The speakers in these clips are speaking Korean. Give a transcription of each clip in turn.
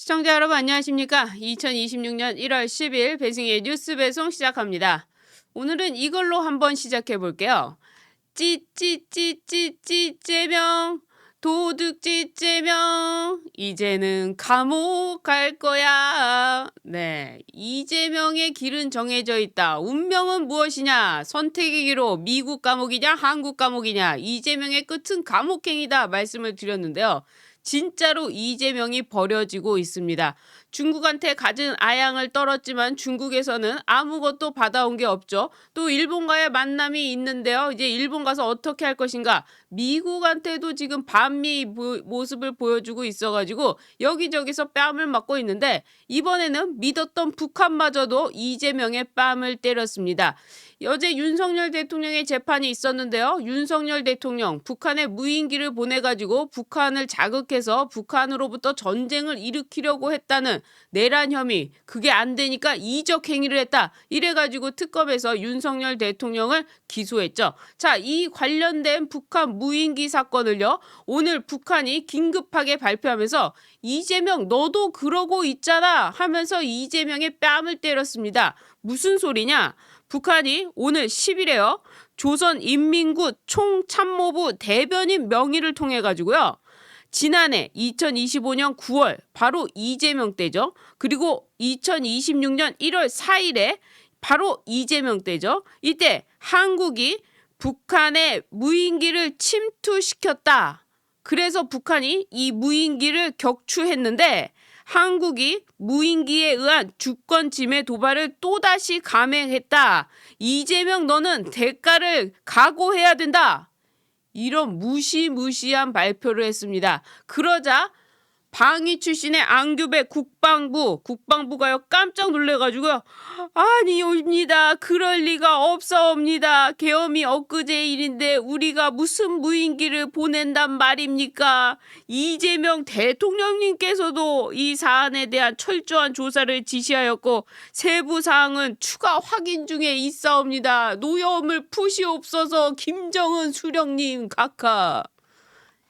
시청자 여러분 안녕하십니까? 2026년 1월 10일 배승희의 뉴스 배송 시작합니다. 오늘은 이걸로 한번 시작해 볼게요. 찌찌찌찌찌째명 도둑 찌째명 이제는 감옥 갈 거야. 네, 이재명의 길은 정해져 있다. 운명은 무엇이냐? 선택의 기로 미국 감옥이냐 한국 감옥이냐? 이재명의 끝은 감옥행이다 말씀을 드렸는데요. 진짜로 이재명이 버려지고 있습니다. 중국한테 가진 아양을 떨었지만 중국에서는 아무것도 받아온 게 없죠. 또 일본과의 만남이 있는데요. 이제 일본 가서 어떻게 할 것인가? 미국한테도 지금 반미 모습을 보여주고 있어가지고 여기저기서 뺨을 맞고 있는데 이번에는 믿었던 북한마저도 이재명의 뺨을 때렸습니다. 어제 윤석열 대통령의 재판이 있었는데요. 윤석열 대통령 북한에 무인기를 보내가지고 북한을 자극해서 북한으로부터 전쟁을 일으키려고 했다는 내란 혐의, 그게 안 되니까 이적 행위를 했다. 이래가지고 특검에서 윤석열 대통령을 기소했죠. 자, 이 관련된 북한 무인기 사건을요. 오늘 북한이 긴급하게 발표하면서 이재명 너도 그러고 있잖아 하면서 이재명의 뺨을 때렸습니다. 무슨 소리냐? 북한이 오늘 10일에요. 조선인민군 총참모부 대변인 명의를 통해 가지고요. 지난해 2025년 9월 바로 이재명 때죠. 그리고 2026년 1월 4일에 바로 이재명 때죠. 이때 한국이 북한의 무인기를 침투시켰다. 그래서 북한이 이 무인기를 격추했는데 한국이 무인기에 의한 주권 침해 도발을 또다시 감행했다. 이재명 너는 대가를 각오해야 된다. 이런 무시무시한 발표를 했습니다. 그러자 방위 출신의 안규배 국방부가요 깜짝 놀래가지고요. 아니옵니다. 그럴 리가 없사옵니다. 계엄이 엊그제 일인데 우리가 무슨 무인기를 보낸단 말입니까? 이재명 대통령님께서도 이 사안에 대한 철저한 조사를 지시하였고 세부 사항은 추가 확인 중에 있사옵니다. 노여움을 푸시옵소서 김정은 수령님 각하.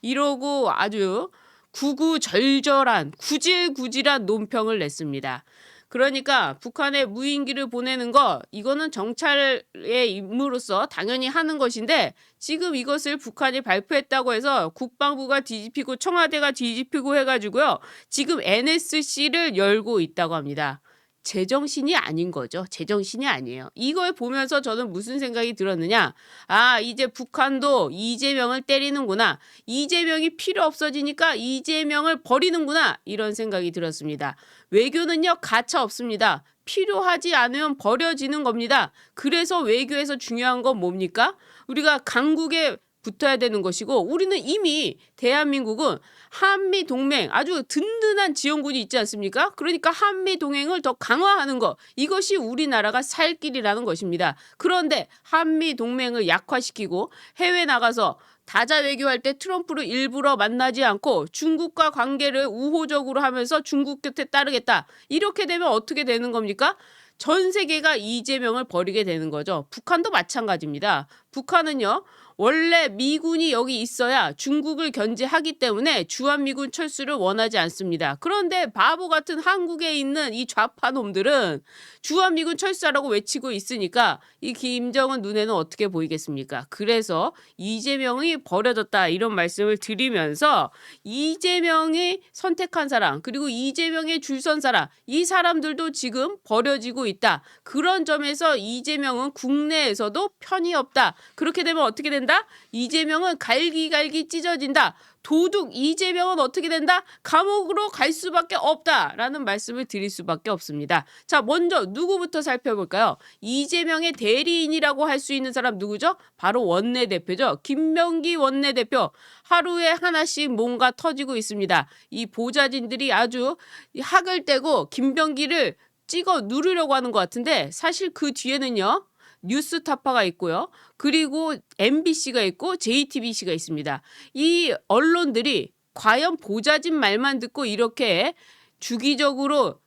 이러고 아주 구구절절한 구질구질한 논평을 냈습니다. 그러니까 북한에 무인기를 보내는 거 이거는 정찰의 임무로서 당연히 하는 것인데 지금 이것을 북한이 발표했다고 해서 국방부가 뒤집히고 청와대가 뒤집히고 해가지고요. 지금 NSC를 열고 있다고 합니다. 제정신이 아닌 거죠. 제정신이 아니에요. 이걸 보면서 저는 무슨 생각이 들었느냐. 아, 이제 북한도 이재명을 때리는구나. 이재명이 필요 없어지니까 이재명을 버리는구나. 이런 생각이 들었습니다. 외교는요, 가차 없습니다. 필요하지 않으면 버려지는 겁니다. 그래서 외교에서 중요한 건 뭡니까? 우리가 강국에 붙어야 되는 것이고 우리는 이미 대한민국은 한미동맹 아주 든든한 지원군이 있지 않습니까? 그러니까 한미동맹을 더 강화하는 것 이것이 우리나라가 살 길이라는 것입니다. 그런데 한미동맹을 약화시키고 해외 나가서 다자 외교할 때 트럼프를 일부러 만나지 않고 중국과 관계를 우호적으로 하면서 중국 곁에 따르겠다. 이렇게 되면 어떻게 되는 겁니까? 전 세계가 이재명을 버리게 되는 거죠. 북한도 마찬가지입니다. 북한은요. 원래 미군이 여기 있어야 중국을 견제하기 때문에 주한미군 철수를 원하지 않습니다. 그런데 바보 같은 한국에 있는 이 좌파 놈들은 주한미군 철수하라고 외치고 있으니까 이 김정은 눈에는 어떻게 보이겠습니까? 그래서 이재명이 버려졌다 이런 말씀을 드리면서 이재명이 선택한 사람 그리고 이재명의 줄선 사람 이 사람들도 지금 버려지고 있다. 그런 점에서 이재명은 국내에서도 편이 없다. 그렇게 되면 어떻게 된다? 이재명은 갈기갈기 찢어진다. 도둑 이재명은 어떻게 된다? 감옥으로 갈 수밖에 없다라는 말씀을 드릴 수밖에 없습니다. 자, 먼저 누구부터 살펴볼까요? 이재명의 대리인이라고 할 수 있는 사람 누구죠? 바로 원내대표죠. 김병기 원내대표. 하루에 하나씩 뭔가 터지고 있습니다. 이 보좌진들이 아주 학을 떼고 김병기를 찍어 누르려고 하는 것 같은데 사실 그 뒤에는요. 뉴스타파가 있고요. 그리고 MBC가 있고 JTBC가 있습니다. 이 언론들이 과연 보좌진 말만 듣고 이렇게 주기적으로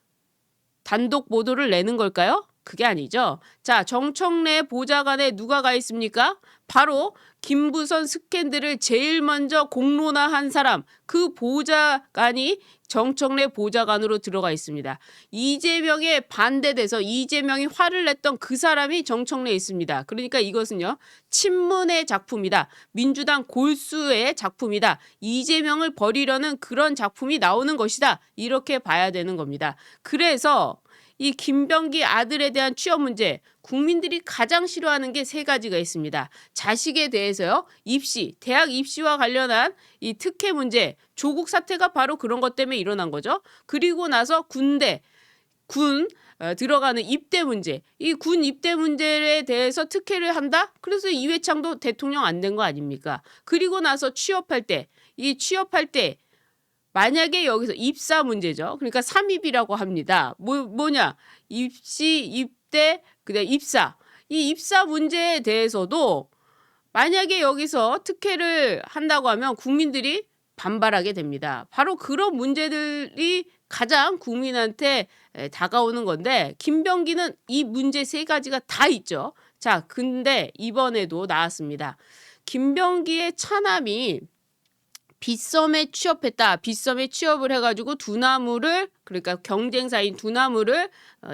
단독 보도를 내는 걸까요? 그게 아니죠. 자, 정청래 보좌관에 누가 가 있습니까? 바로 김부선 스캔들을 제일 먼저 공론화한 사람, 그 보좌관이 정청래 보좌관으로 들어가 있습니다. 이재명에 반대돼서 이재명이 화를 냈던 그 사람이 정청래에 있습니다. 그러니까 이것은요, 친문의 작품이다. 민주당 골수의 작품이다. 이재명을 버리려는 그런 작품이 나오는 것이다. 이렇게 봐야 되는 겁니다. 그래서 이 김병기 아들에 대한 취업 문제, 국민들이 가장 싫어하는 게 세 가지가 있습니다. 자식에 대해서요, 입시, 대학 입시와 관련한 이 특혜 문제, 조국 사태가 바로 그런 것 때문에 일어난 거죠. 그리고 나서 군 들어가는 입대 문제, 이 군 입대 문제에 대해서 특혜를 한다? 그래서 이회창도 대통령 안 된 거 아닙니까? 그리고 나서 취업할 때 만약에 여기서 입사 문제죠. 그러니까 삼입이라고 합니다. 뭐냐? 입시, 입대, 그다음 입사. 이 입사 문제에 대해서도 만약에 여기서 특혜를 한다고 하면 국민들이 반발하게 됩니다. 바로 그런 문제들이 가장 국민한테 다가오는 건데, 김병기는 이 문제 세 가지가 다 있죠. 자, 근데 이번에도 나왔습니다. 김병기의 차남이 빗썸에 취업했다. 빗썸에 취업을 해가지고 두나무를, 그러니까 경쟁사인 두나무를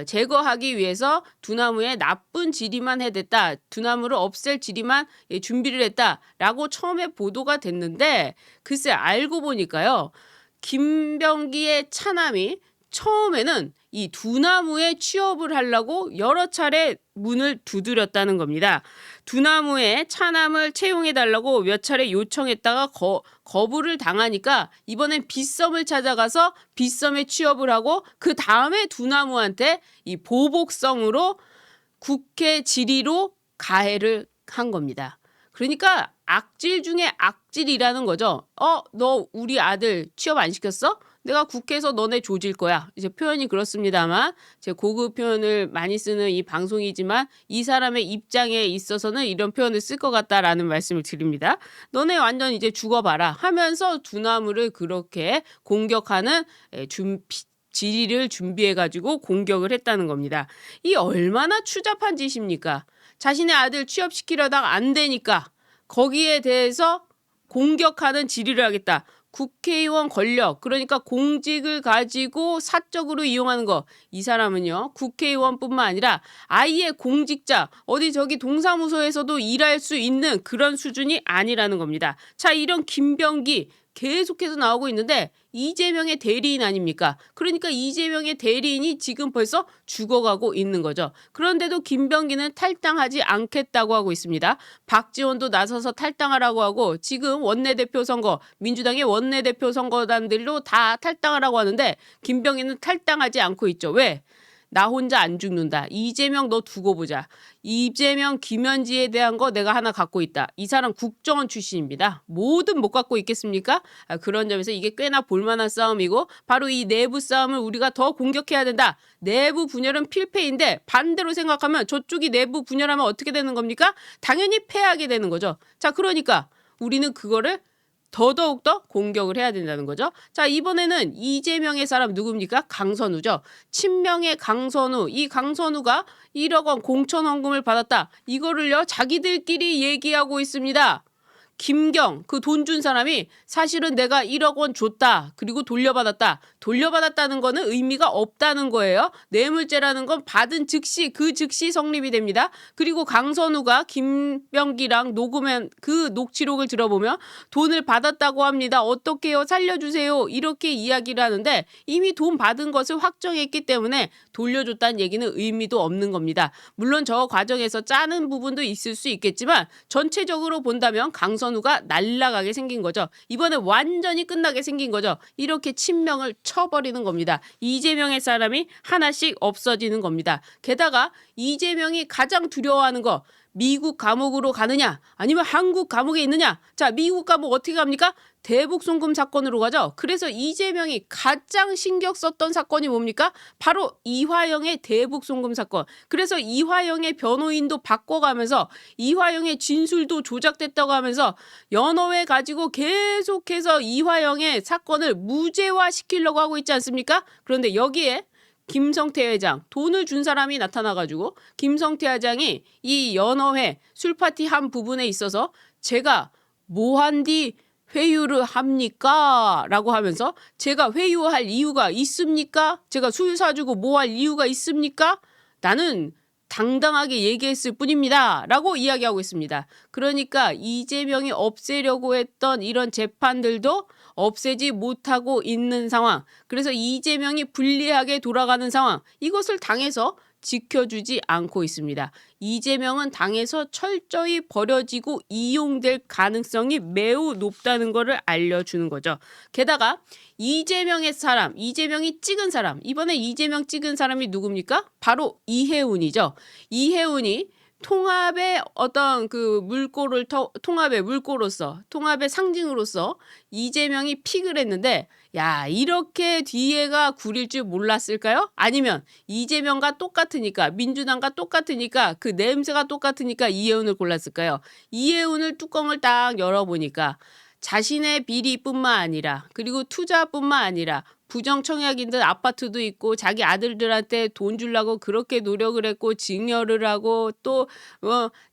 제거하기 위해서 두나무에 나쁜 지리만 해댔다. 두나무를 없앨 지리만 준비를 했다라고 처음에 보도가 됐는데, 글쎄 알고 보니까요, 김병기의 차남이 처음에는 이 두나무에 취업을 하려고 여러 차례 문을 두드렸다는 겁니다. 두나무에 차남을 채용해달라고 몇 차례 요청했다가 거부를 당하니까 이번엔 빗썸을 찾아가서 빗썸에 취업을 하고, 그 다음에 두나무한테 이 보복성으로 국회 질의로 가해를 한 겁니다. 그러니까 악질 중에 악질이라는 거죠. 너 우리 아들 취업 안 시켰어? 내가 국회에서 너네 조질 거야. 이제 표현이 그렇습니다만, 제 고급 표현을 많이 쓰는 이 방송이지만 이 사람의 입장에 있어서는 이런 표현을 쓸 것 같다라는 말씀을 드립니다. 너네 완전 이제 죽어봐라 하면서 두나무를 그렇게 공격하는 질의를 준비해가지고 공격을 했다는 겁니다. 이 얼마나 추잡한 짓입니까? 자신의 아들 취업시키려다가 안 되니까 거기에 대해서 공격하는 질의를 하겠다. 국회의원 권력, 그러니까 공직을 가지고 사적으로 이용하는 거. 이 사람은요, 국회의원뿐만 아니라 아예 공직자, 어디 저기 동사무소에서도 일할 수 있는 그런 수준이 아니라는 겁니다. 자, 이런 김병기 계속해서 나오고 있는데 이재명의 대리인 아닙니까? 그러니까 이재명의 대리인이 지금 벌써 죽어가고 있는 거죠. 그런데도 김병기는 탈당하지 않겠다고 하고 있습니다. 박지원도 나서서 탈당하라고 하고, 지금 원내대표 선거, 민주당의 원내대표 선거단들로 다 탈당하라고 하는데 김병기는 탈당하지 않고 있죠. 왜? 나 혼자 안 죽는다. 이재명 너 두고 보자. 이재명 김현지에 대한 거 내가 하나 갖고 있다. 이 사람 국정원 출신입니다. 뭐든 못 갖고 있겠습니까? 그런 점에서 이게 꽤나 볼만한 싸움이고, 바로 이 내부 싸움을 우리가 더 공격해야 된다. 내부 분열은 필패인데 반대로 생각하면 저쪽이 내부 분열하면 어떻게 되는 겁니까? 당연히 패하게 되는 거죠. 자, 그러니까 우리는 그거를 더더욱더 공격을 해야 된다는 거죠. 자, 이번에는 이재명의 사람 누굽니까? 강선우죠. 친명의 강선우. 이 강선우가 1억 원 공천 헌금을 받았다. 이거를요, 자기들끼리 얘기하고 있습니다. 김경, 그 돈 준 사람이 사실은 내가 1억 원 줬다. 그리고 돌려받았다. 돌려받았다는 거는 의미가 없다는 거예요. 뇌물죄라는 건 받은 즉시, 그 즉시 성립이 됩니다. 그리고 강선우가 김병기랑 녹음한 그 녹취록을 들어보면 돈을 받았다고 합니다. 어떻게요? 살려주세요. 이렇게 이야기를 하는데 이미 돈 받은 것을 확정했기 때문에 돌려줬다는 얘기는 의미도 없는 겁니다. 물론 저 과정에서 짜는 부분도 있을 수 있겠지만 전체적으로 본다면 강선우가 날라가게 생긴 거죠. 이번에 완전히 끝나게 생긴 거죠. 이렇게 친명을 쳐버리는 겁니다. 이재명의 사람이 하나씩 없어지는 겁니다. 게다가 이재명이 가장 두려워하는 거, 미국 감옥으로 가느냐 아니면 한국 감옥에 있느냐. 자, 미국 감옥 어떻게 갑니까? 대북 송금 사건으로 가죠. 그래서 이재명이 가장 신경 썼던 사건이 뭡니까? 바로 이화영의 대북 송금 사건. 그래서 이화영의 변호인도 바꿔가면서 이화영의 진술도 조작됐다고 하면서 연어회 가지고 계속해서 이화영의 사건을 무죄화시키려고 하고 있지 않습니까? 그런데 여기에 김성태 회장 돈을 준 사람이 나타나가지고 김성태 회장이 이 연어회 술파티 한 부분에 있어서 제가 뭐한디 회유를 합니까? 라고 하면서 제가 회유할 이유가 있습니까? 제가 술 사주고 뭐 할 이유가 있습니까? 나는 당당하게 얘기했을 뿐입니다. 라고 이야기하고 있습니다. 그러니까 이재명이 없애려고 했던 이런 재판들도 없애지 못하고 있는 상황. 그래서 이재명이 불리하게 돌아가는 상황. 이것을 당에서 지켜주지 않고 있습니다. 이재명은 당에서 철저히 버려지고 이용될 가능성이 매우 높다는 것을 알려주는 거죠. 게다가 이재명의 사람, 이재명이 찍은 사람, 이번에 이재명 찍은 사람이 누굽니까? 바로 이해운이죠. 이해운이 통합의 어떤 그 물꼬를 통합의 물꼬로서, 통합의 상징으로서 이재명이 픽을 했는데, 야, 이렇게 뒤에가 구릴 줄 몰랐을까요? 아니면 이재명과 똑같으니까, 민주당과 똑같으니까, 그 냄새가 똑같으니까 이해운을 골랐을까요? 이해운을 뚜껑을 딱 열어보니까 자신의 비리뿐만 아니라, 그리고 투자뿐만 아니라 부정청약인들 아파트도 있고 자기 아들들한테 돈 주려고 그렇게 노력을 했고 증여를 하고 또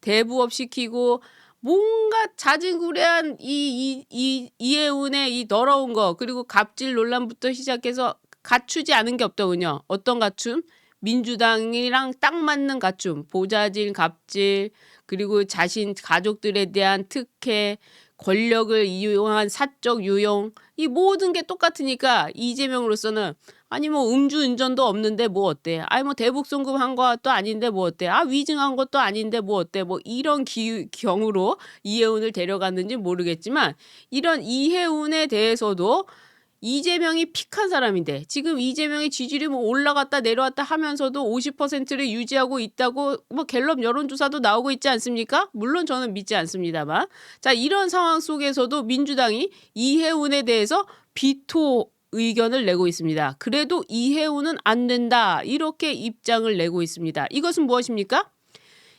대부업 시키고 뭔가 자진구레한 이해운의 이 더러운 거, 그리고 갑질 논란부터 시작해서 갖추지 않은 게 없더군요. 어떤 갖춤? 민주당이랑 딱 맞는 갖춤, 보좌질 갑질, 그리고 자신 가족들에 대한 특혜, 권력을 이용한 사적 유용, 이 모든 게 똑같으니까 이재명으로서는 아니 뭐 음주운전도 없는데 뭐 어때? 아니 뭐 대북송금 한 것도 아닌데 뭐 어때? 아 위증한 것도 아닌데 뭐 어때? 뭐 이런 경우로 이해운을 데려갔는지 모르겠지만 이런 이해운에 대해서도 이재명이 픽한 사람인데 지금 이재명의 지지율이 뭐 올라갔다 내려왔다 하면서도 50%를 유지하고 있다고 뭐 갤럽 여론조사도 나오고 있지 않습니까? 물론 저는 믿지 않습니다만. 자, 이런 상황 속에서도 민주당이 이해운에 대해서 비토 의견을 내고 있습니다. 그래도 이해운은 안 된다. 이렇게 입장을 내고 있습니다. 이것은 무엇입니까?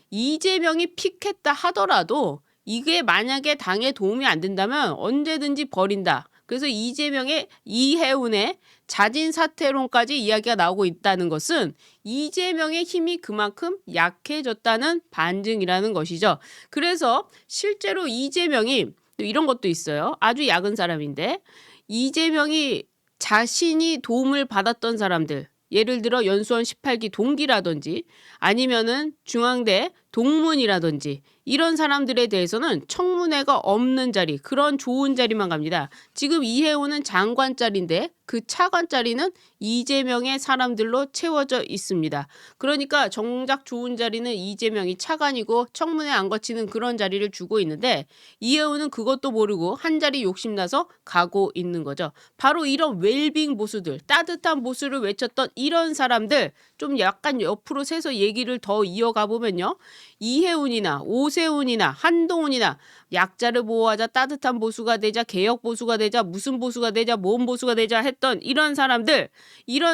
이재명이 픽했다 하더라도 이게 만약에 당에 도움이 안 된다면 언제든지 버린다. 그래서 이해운의 자진 사퇴론까지 이야기가 나오고 있다는 것은 이재명의 힘이 그만큼 약해졌다는 반증이라는 것이죠. 그래서 실제로 이재명이 또 이런 것도 있어요. 아주 약은 사람인데 이재명이 자신이 도움을 받았던 사람들, 예를 들어 연수원 18기 동기라든지 아니면은 중앙대 동문이라든지 이런 사람들에 대해서는 청문회가 없는 자리, 그런 좋은 자리만 갑니다. 지금 이해운은 장관 자리인데 그 차관 자리는 이재명의 사람들로 채워져 있습니다. 그러니까 정작 좋은 자리는 이재명이 차관이고 청문회 안 거치는 그런 자리를 주고 있는데 이해운은 그것도 모르고 한 자리 욕심나서 가고 있는 거죠. 바로 이런 웰빙 보수들, 따뜻한 보수를 외쳤던 이런 사람들 좀 약간 옆으로 세서 얘기를 더 이어가 보면요. 이해운이나 오세훈이나 한동훈이나 약자를 보호하자, 따뜻한 보수가 되자, 개혁 보수가 되자, 무슨 보수가 되자, 뭔 보수가 되자 했던 이런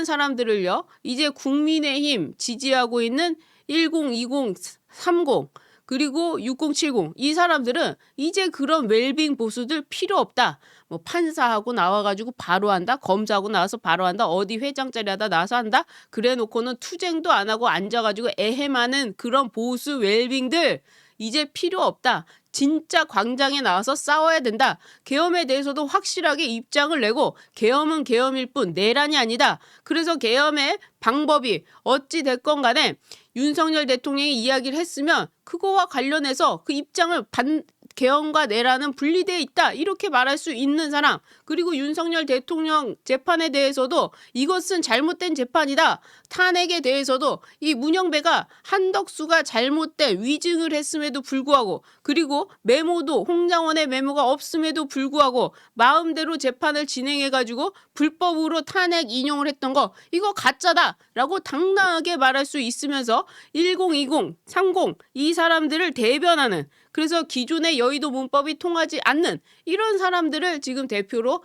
사람들을요. 이제 국민의힘 지지하고 있는 1020, 30 그리고 6070 이 사람들은 이제 그런 웰빙 보수들 필요 없다. 뭐 판사하고 나와가지고 바로 한다. 검사하고 나와서 바로 한다. 어디 회장 자리 하다 나와서 한다. 그래 놓고는 투쟁도 안 하고 앉아가지고 애해하는 그런 보수 웰빙들 이제 필요 없다. 진짜 광장에 나와서 싸워야 된다. 계엄에 대해서도 확실하게 입장을 내고 계엄은 계엄일 뿐 내란이 아니다. 그래서 계엄의 방법이 어찌 됐건 간에 윤석열 대통령이 이야기를 했으면 그거와 관련해서 그 입장을 계엄과 내란은 분리되어 있다. 이렇게 말할 수 있는 사람. 그리고 윤석열 대통령 재판에 대해서도 이것은 잘못된 재판이다. 탄핵에 대해서도 이 문영배가 한덕수가 잘못된 위증을 했음에도 불구하고 그리고 메모도 홍장원의 메모가 없음에도 불구하고 마음대로 재판을 진행해가지고 불법으로 탄핵 인용을 했던 거 이거 가짜다 라고 당당하게 말할 수 있으면서 1020, 30 이 사람들을 대변하는 그래서 기존의 여의도 문법이 통하지 않는 이런 사람들을 지금 대표로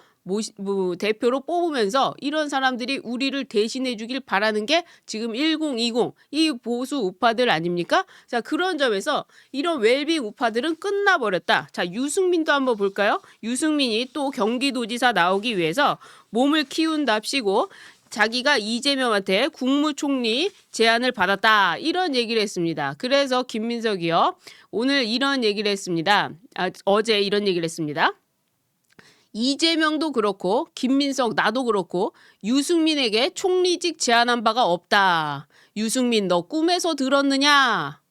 뽑으면서 이런 사람들이 우리를 대신해 주길 바라는 게 지금 1020 이 보수 우파들 아닙니까? 자, 그런 점에서 이런 웰빙 우파들은 끝나버렸다. 자, 유승민도 한번 볼까요? 유승민이 또 경기도지사 나오기 위해서 몸을 키운답시고 자기가 이재명한테 국무총리 제안을 받았다. 이런 얘기를 했습니다. 그래서 김민석이요. 오늘 이런 얘기를 했습니다. 어제 이런 얘기를 했습니다. 이재명도 그렇고 김민석 나도 그렇고 유승민에게 총리직 제안한 바가 없다. 유승민 너 꿈에서 들었느냐?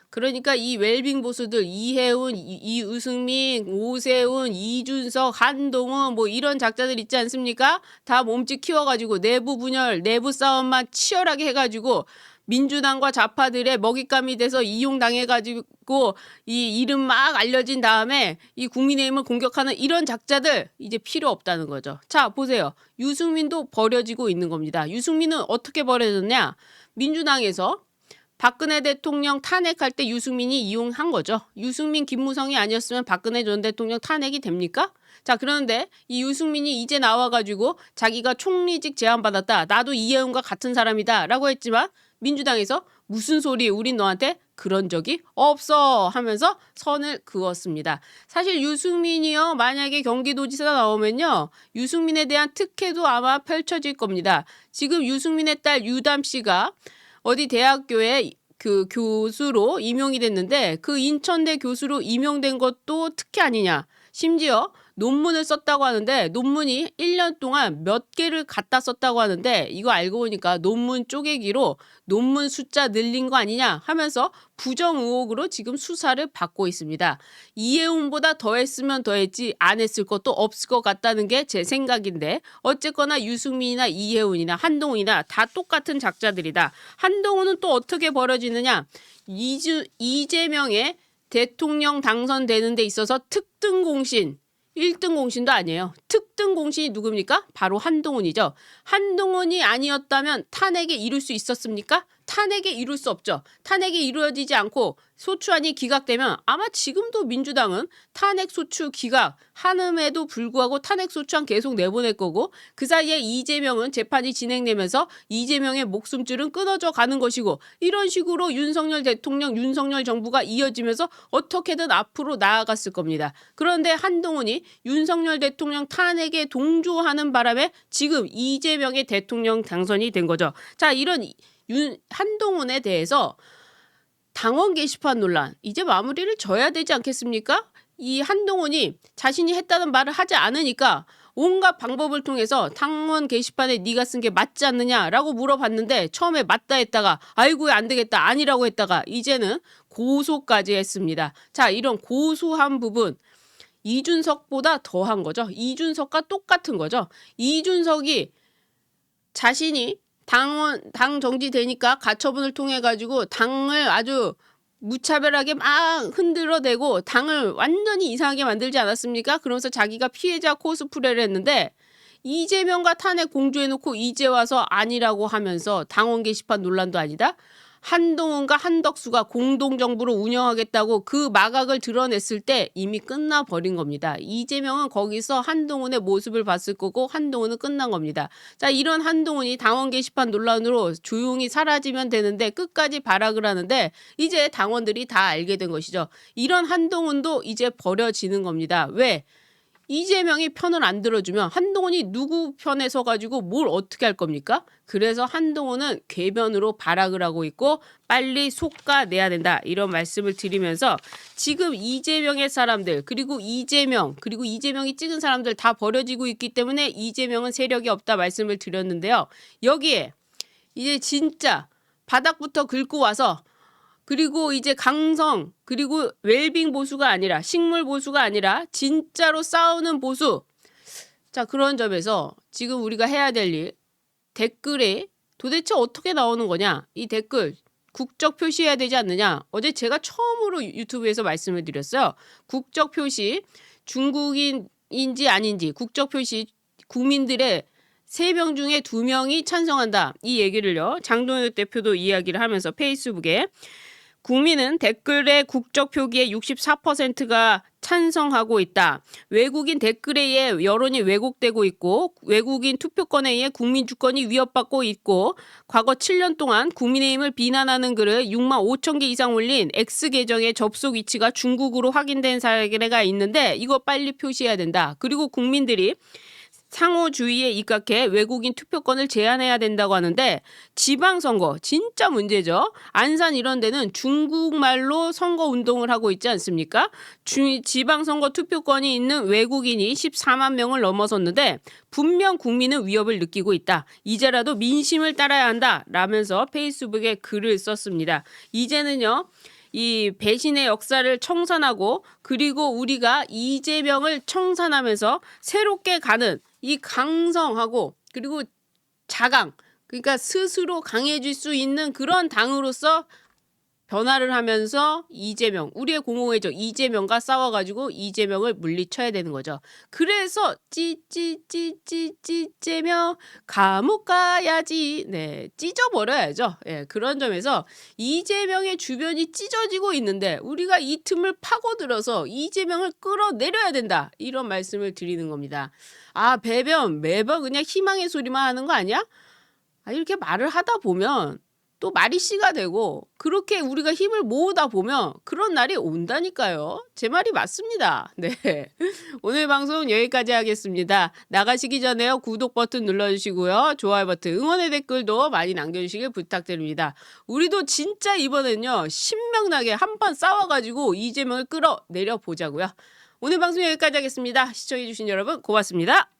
그러니까 이 웰빙 보수들 이해운, 이유승민, 오세훈, 이준석, 한동훈 뭐 이런 작자들 있지 않습니까? 다 몸집 키워가지고 내부 분열, 내부 싸움만 치열하게 해가지고 민주당과 좌파들의 먹잇감이 돼서 이용당해가지고 이 이름 막 알려진 다음에 이 국민의힘을 공격하는 이런 작자들 이제 필요 없다는 거죠. 자, 보세요. 유승민도 버려지고 있는 겁니다. 유승민은 어떻게 버려졌냐? 민주당에서 박근혜 대통령 탄핵할 때 유승민이 이용한 거죠. 유승민, 김무성이 아니었으면 박근혜 전 대통령 탄핵이 됩니까? 자, 그런데 이 유승민이 이제 나와가지고 자기가 총리직 제안받았다. 나도 이해운과 같은 사람이다. 라고 했지만 민주당에서 무슨 소리 우린 너한테 그런 적이 없어 하면서 선을 그었습니다. 사실 유승민이요. 만약에 경기도지사가 나오면요. 유승민에 대한 특혜도 아마 펼쳐질 겁니다. 지금 유승민의 딸 유담 씨가 어디 대학교에 그 교수로 임용이 됐는데 그 인천대 교수로 임용된 것도 특혜 아니냐. 심지어 논문을 썼다고 하는데 논문이 1년 동안 몇 개를 갖다 썼다고 하는데 이거 알고 보니까 논문 쪼개기로 논문 숫자 늘린 거 아니냐 하면서 부정 의혹으로 지금 수사를 받고 있습니다. 이해운보다 더 했으면 더 했지 안 했을 것도 없을 것 같다는 게 제 생각인데 어쨌거나 유승민이나 이해운이나 한동훈이나 다 똑같은 작자들이다. 한동훈은 또 어떻게 벌어지느냐. 이재명의 대통령 당선되는 데 있어서 특등 공신 1등 공신도 아니에요. 특등 공신이 누굽니까? 바로 한동훈이죠. 한동훈이 아니었다면 탄핵에 이룰 수 있었습니까? 탄핵에 이룰 수 없죠. 탄핵이 이루어지지 않고 소추안이 기각되면 아마 지금도 민주당은 탄핵 소추 기각 한음에도 불구하고 탄핵 소추안 계속 내보낼 거고 그 사이에 이재명은 재판이 진행되면서 이재명의 목숨줄은 끊어져 가는 것이고 이런 식으로 윤석열 대통령, 윤석열 정부가 이어지면서 어떻게든 앞으로 나아갔을 겁니다. 그런데 한동훈이 윤석열 대통령 탄핵에 동조하는 바람에 지금 이재명의 대통령 당선이 된 거죠. 자, 이런 한동훈에 대해서 당원 게시판 논란 이제 마무리를 져야 되지 않겠습니까? 이 한동훈이 자신이 했다는 말을 하지 않으니까 온갖 방법을 통해서 당원 게시판에 네가 쓴 게 맞지 않느냐라고 물어봤는데 처음에 맞다 했다가 아이고 안 되겠다 아니라고 했다가 이제는 고소까지 했습니다. 자, 이런 고소한 부분 이준석보다 더한 거죠. 이준석과 똑같은 거죠. 이준석이 자신이 당 정지되니까 가처분을 통해 가지고 당을 아주 무차별하게 막 흔들어대고 당을 완전히 이상하게 만들지 않았습니까? 그러면서 자기가 피해자 코스프레를 했는데 이재명과 탄핵 공조해놓고 이제 와서 아니라고 하면서 당원 게시판 논란도 아니다. 한동훈과 한덕수가 공동정부를 운영하겠다고 그 마각을 드러냈을 때 이미 끝나버린 겁니다. 이재명은 거기서 한동훈의 모습을 봤을 거고 한동훈은 끝난 겁니다. 자, 이런 한동훈이 당원 게시판 논란으로 조용히 사라지면 되는데 끝까지 발악을 하는데 이제 당원들이 다 알게 된 것이죠. 이런 한동훈도 이제 버려지는 겁니다. 왜? 이재명이 편을 안 들어주면 한동훈이 누구 편에 서가지고 뭘 어떻게 할 겁니까? 그래서 한동훈은 궤변으로 발악을 하고 있고 빨리 솎아내야 된다 이런 말씀을 드리면서 지금 이재명의 사람들 그리고 이재명이 찍은 사람들 다 버려지고 있기 때문에 이재명은 세력이 없다 말씀을 드렸는데요. 여기에 이제 진짜 바닥부터 긁고 와서 그리고 이제 강성 그리고 웰빙 보수가 아니라 식물 보수가 아니라 진짜로 싸우는 보수. 자, 그런 점에서 지금 우리가 해야 될 일 댓글에 도대체 어떻게 나오는 거냐. 이 댓글 국적 표시해야 되지 않느냐. 어제 제가 처음으로 유튜브에서 말씀을 드렸어요. 국적 표시 중국인인지 아닌지 국적 표시 국민들의 3명 중에 2명이 찬성한다. 이 얘기를요. 장동혁 대표도 이야기를 하면서 페이스북에 국민은 댓글에 국적 표기에 64%가 찬성하고 있다. 외국인 댓글에 의해 여론이 왜곡되고 있고 외국인 투표권에 의해 국민 주권이 위협받고 있고 과거 7년 동안 국민의힘을 비난하는 글을 6만 5천 개 이상 올린 X 계정의 접속 위치가 중국으로 확인된 사례가 있는데 이거 빨리 표시해야 된다. 그리고 국민들이 상호주의에 입각해 외국인 투표권을 제한해야 된다고 하는데 지방선거 진짜 문제죠. 안산 이런 데는 중국말로 선거 운동을 하고 있지 않습니까? 지방선거 투표권이 있는 외국인이 14만 명을 넘어섰는데 분명 국민은 위협을 느끼고 있다. 이제라도 민심을 따라야 한다. 라면서 페이스북에 글을 썼습니다. 이제는요. 이 배신의 역사를 청산하고 그리고 우리가 이재명을 청산하면서 새롭게 가는 이 강성하고 그리고 자강 그러니까 스스로 강해질 수 있는 그런 당으로서 변화를 하면서 이재명 우리의 공공의적 이재명과 싸워가지고 이재명을 물리쳐야 되는 거죠. 그래서 찌재명 감옥 가야지 네 찢어버려야죠. 예, 그런 점에서 이재명의 주변이 찢어지고 있는데 우리가 이 틈을 파고들어서 이재명을 끌어내려야 된다 이런 말씀을 드리는 겁니다. 아 배변 매번 그냥 희망의 소리만 하는 거 아니야? 아, 이렇게 말을 하다 보면 또 말이 씨가 되고 그렇게 우리가 힘을 모으다 보면 그런 날이 온다니까요. 제 말이 맞습니다. 네. 오늘 방송 여기까지 하겠습니다. 나가시기 전에요. 구독 버튼 눌러주시고요. 좋아요 버튼, 응원의 댓글도 많이 남겨주시길 부탁드립니다. 우리도 진짜 이번엔요. 신명나게 한판 싸워가지고 이재명을 끌어내려 보자고요. 오늘 방송 여기까지 하겠습니다. 시청해주신 여러분 고맙습니다.